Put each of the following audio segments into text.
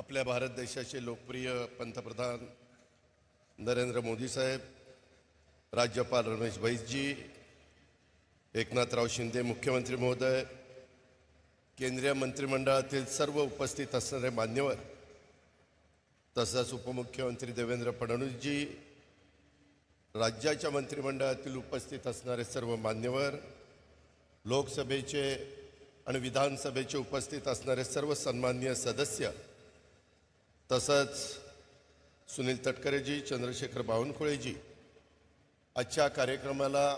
आपल्या भारत देशाचे लोकप्रिय पंतप्रधान नरेंद्र मोदी साहेब, राज्यपाल रमेश बैसजी, एकनाथराव शिंदे मुख्यमंत्री महोदय, केंद्रीय मंत्रिमंडळातील सर्व उपस्थित असणारे मान्यवर, तसंच उपमुख्यमंत्री देवेंद्र फडणवीसजी, राज्याच्या मंत्रिमंडळातील उपस्थित असणारे सर्व मान्यवर, लोकसभेचे आणि विधानसभेचे उपस्थित असणारे सर्व सन्माननीय सदस्य, तसंच सुनील तटकरेजी, चंद्रशेखर बावनकुळेजी, आजच्या कार्यक्रमाला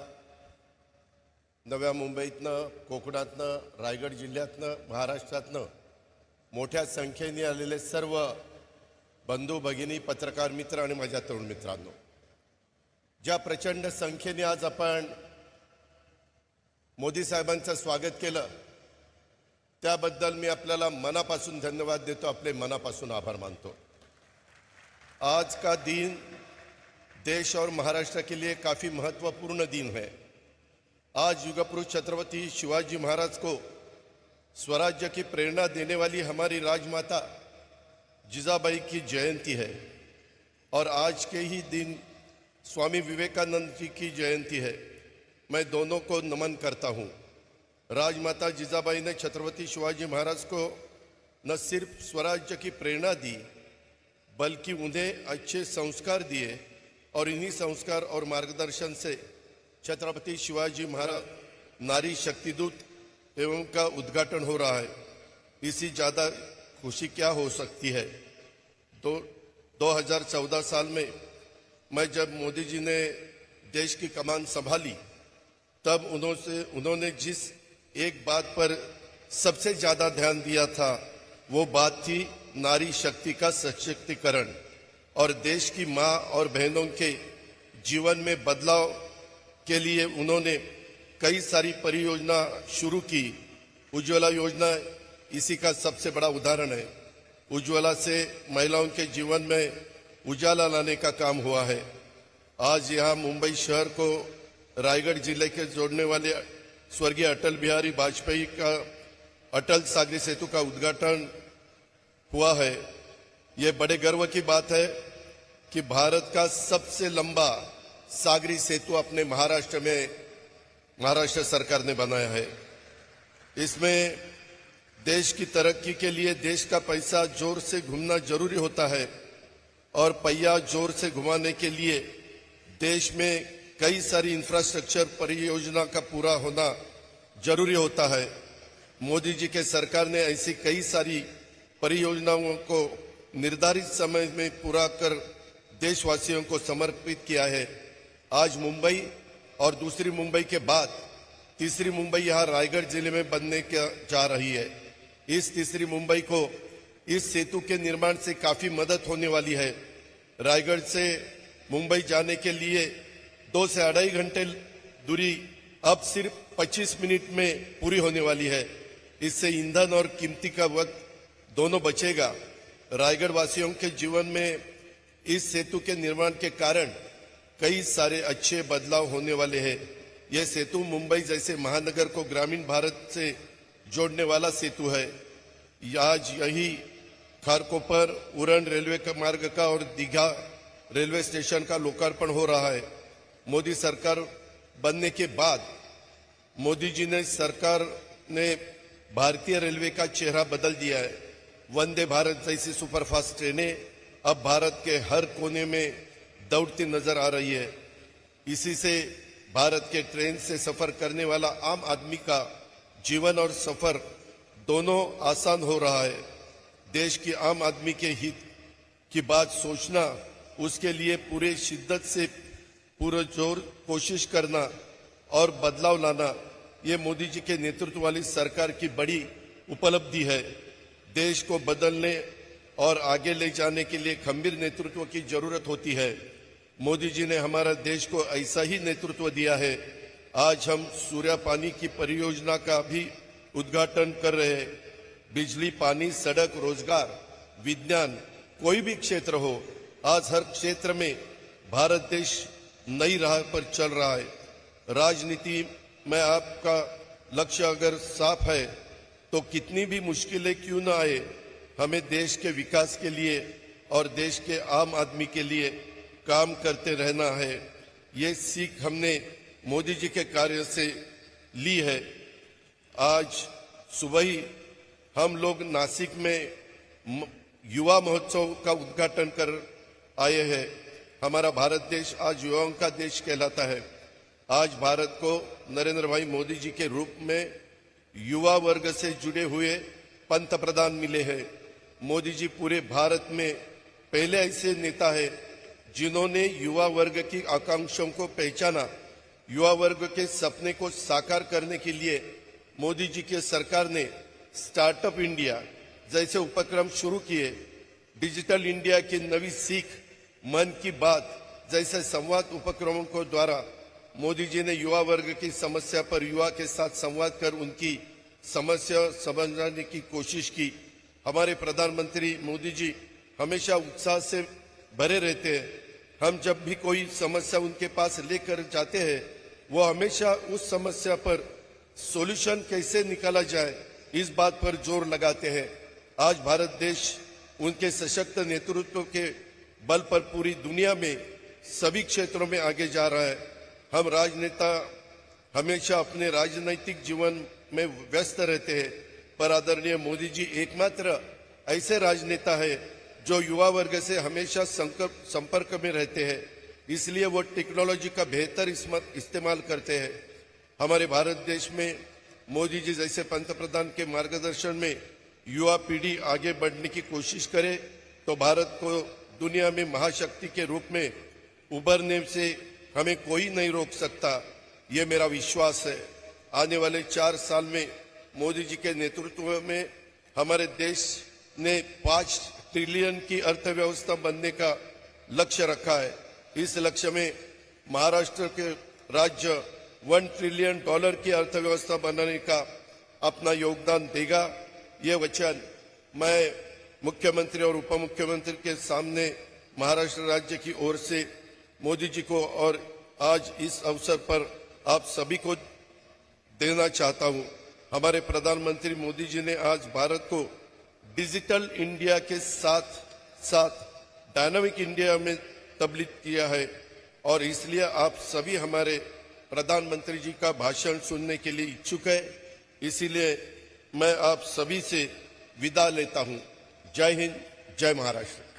नव्या मुंबईतनं, कोकणातनं, रायगड जिल्ह्यातनं, महाराष्ट्रातनं मोठ्या संख्येने आलेले सर्व बंधू भगिनी, पत्रकार मित्र आणि माझ्या तरुण मित्रांनो, ज्या प्रचंड संख्येने आज आपण मोदी साहेबांचं स्वागत केलं त्याबद्दल मी आपल्याला मनापासून धन्यवाद देतो, आपले मनापासून आभार मानतो। आज का दिन देश और महाराष्ट्र के लिए काफ़ी महत्वपूर्ण दिन है। आज युगपुरुष छत्रपति शिवाजी महाराज को स्वराज्य की प्रेरणा देने वाली हमारी राजमाता जिजाबाई की जयंती है और आज के ही दिन स्वामी विवेकानंद जी की जयंती है। मैं दोनों को नमन करता हूँ। राजमाता जिजाबाई ने छत्रपति शिवाजी महाराज को न सिर्फ स्वराज्य की प्रेरणा दी बल्कि उन्हें अच्छे संस्कार दिए और इन्हीं संस्कार और मार्गदर्शन से छत्रपति शिवाजी महाराज नारी शक्तिदूत एवं का उद्घाटन हो रहा है। इसी ज़्यादा खुशी क्या हो सकती है। 2014 साल में मैं जब मोदी जी ने देश की कमान संभाली तब उन्होंने जिस एक बात पर सबसे ज़्यादा ध्यान दिया था वो बात थी नारी शक्ति का सशक्तिकरण और देश की माँ और बहनों के जीवन में बदलाव के लिए उन्होंने कई सारी परियोजना शुरू की। उज्ज्वला योजना इसी का सबसे बड़ा उदाहरण है। उज्ज्वला से महिलाओं के जीवन में उजाला लाने का काम हुआ है। आज यहाँ मुंबई शहर को रायगढ़ जिले के जोड़ने वाले स्वर्गीय अटल बिहारी वाजपेयी का अटल सागरी सेतु का उद्घाटन हुआ है। ये बड़े गर्व की बात है कि भारत का सबसे लंबा सागरी सेतु अपने महाराष्ट्र सरकार ने बनाया है। इसमें देश की तरक्की के लिए देश का पैसा जोर से घूमना जरूरी होता है और पहिया जोर से घुमाने के लिए देश में कई सारी इंफ्रास्ट्रक्चर परियोजना का पूरा होना जरूरी होता है। मोदी जी के सरकार ने ऐसी कई सारी परियोजनाओं को निर्धारित समय में पूरा कर देशवासियों को समर्पित किया है। आज मुंबई और दूसरी मुंबई के बाद तीसरी मुंबई यहाँ रायगढ़ जिले में बनने जा रही है। इस तीसरी मुंबई को इस सेतु के निर्माण से काफी मदद होने वाली है। रायगढ़ से मुंबई जाने के लिए 2 से 2.5 घंटे दूरी अब सिर्फ 25 मिनट में पूरी होने वाली है। इससे ईंधन और कीमती का वक्त दोनों बचेगा। रायगढ़ वासियों के जीवन में इस सेतु के निर्माण के कारण कई सारे अच्छे बदलाव होने वाले हैं। यह सेतु मुंबई जैसे महानगर को ग्रामीण भारत से जोड़ने वाला सेतु है। आज यही खारकोपर उरण रेलवे का मार्ग का और दीघा रेलवे स्टेशन का लोकार्पण हो रहा है। मोदी सरकार बनने के बाद मोदी जी ने सरकार ने भारतीय रेलवे का चेहरा बदल दिया है। वंदे भारत जैसी सुपरफास्ट ट्रेनें अब भारत के हर कोने में दौड़ती नजर आ रही है। इसी से भारत के ट्रेन से सफर करने वाला आम आदमी का जीवन और सफर दोनों आसान हो रहा है। देश की आम आदमी के हित की बात सोचना, उसके लिए पूरे शिद्दत से पूरा जोर कोशिश करना और बदलाव लाना, ये मोदी जी के नेतृत्व वाली सरकार की बड़ी उपलब्धि है। देश को बदलने और आगे ले जाने के लिए खंबीर नेतृत्व की जरूरत होती है। मोदी जी ने हमारा देश को ऐसा ही नेतृत्व दिया है। आज हम सूर्य पानी की परियोजना का भी उद्घाटन कर रहे हैं। बिजली, पानी, सड़क, रोजगार, विज्ञान, कोई भी क्षेत्र हो, आज हर क्षेत्र में भारत देश नई राह पर चल रहा है। राजनीति में आपका लक्ष्य अगर साफ है तो कितनी भी मुश्किलें क्यों ना आए, हमें देश के विकास के लिए और देश के आम आदमी के लिए काम करते रहना है। ये सीख हमने मोदी जी के कार्य से ली है। आज सुबह ही हम लोग नासिक में युवा महोत्सव का उद्घाटन कर आए हैं। हमारा भारत देश आज युवाओं का देश कहलाता है। आज भारत को नरेंद्र भाई मोदी जी के रूप में युवा वर्ग से जुड़े हुए पंत प्रधान मिले हैं। मोदी जी पूरे भारत में पहले ऐसे नेता है जिन्होंने युवा वर्ग की आकांक्षाओं को पहचाना। युवा वर्ग के सपने को साकार करने के लिए मोदी जी की सरकार ने स्टार्टअप इंडिया जैसे उपक्रम शुरू किए। डिजिटल इंडिया की नई सीख, मन की बात जैसे संवाद उपक्रमों को द्वारा मोदी जी ने युवा वर्ग की समस्या पर युवा के साथ संवाद कर उनकी समस्या समझने की कोशिश की। हमारे प्रधानमंत्री मोदी जी हमेशा उत्साह से भरे रहते हैं। हम जब भी कोई समस्या उनके पास लेकर जाते हैं, वो हमेशा उस समस्या पर सॉल्यूशन कैसे निकाला जाए इस बात पर जोर लगाते हैं। आज भारत देश उनके सशक्त नेतृत्व के बल पर पूरी दुनिया में सभी क्षेत्रों में आगे जा रहा है। हम राजनेता हमेशा अपने राजनीतिक जीवन में व्यस्त रहते हैं, पर आदरणीय मोदी जी एकमात्र ऐसे राजनेता है जो युवा वर्ग से हमेशा संपर्क में रहते हैं। इसलिए वो टेक्नोलॉजी का बेहतर इस्तेमाल करते हैं। हमारे भारत देश में मोदी जी जैसे पंतप्रधान के मार्गदर्शन में युवा पीढ़ी आगे बढ़ने की कोशिश करे तो भारत को दुनिया में महाशक्ति के रूप में उभरने से हमें कोई नहीं रोक सकता। ये मेरा विश्वास है। आने वाले 4 साल में मोदी जी के नेतृत्व में हमारे देश ने 5 ट्रिलियन की अर्थव्यवस्था बनने का लक्ष्य रखा है। इस लक्ष्य में महाराष्ट्र के राज्य $1 ट्रिलियन की अर्थव्यवस्था बनाने का अपना योगदान देगा। ये वचन मैं मुख्यमंत्री और उप मुख्यमंत्री के सामने महाराष्ट्र राज्य की ओर से मोदी जी को और आज इस अवसर पर आप सभी को देना चाहता हूं। हमारे प्रधानमंत्री मोदी जी ने आज भारत को डिजिटल इंडिया के साथ साथ डायनामिक इंडिया में तब्दील किया है और इसलिए आप सभी हमारे प्रधानमंत्री जी का भाषण सुनने के लिए इच्छुक है। इसीलिए मैं आप सभी से विदा लेता हूं। जय हिंद, जय महाराष्ट्र।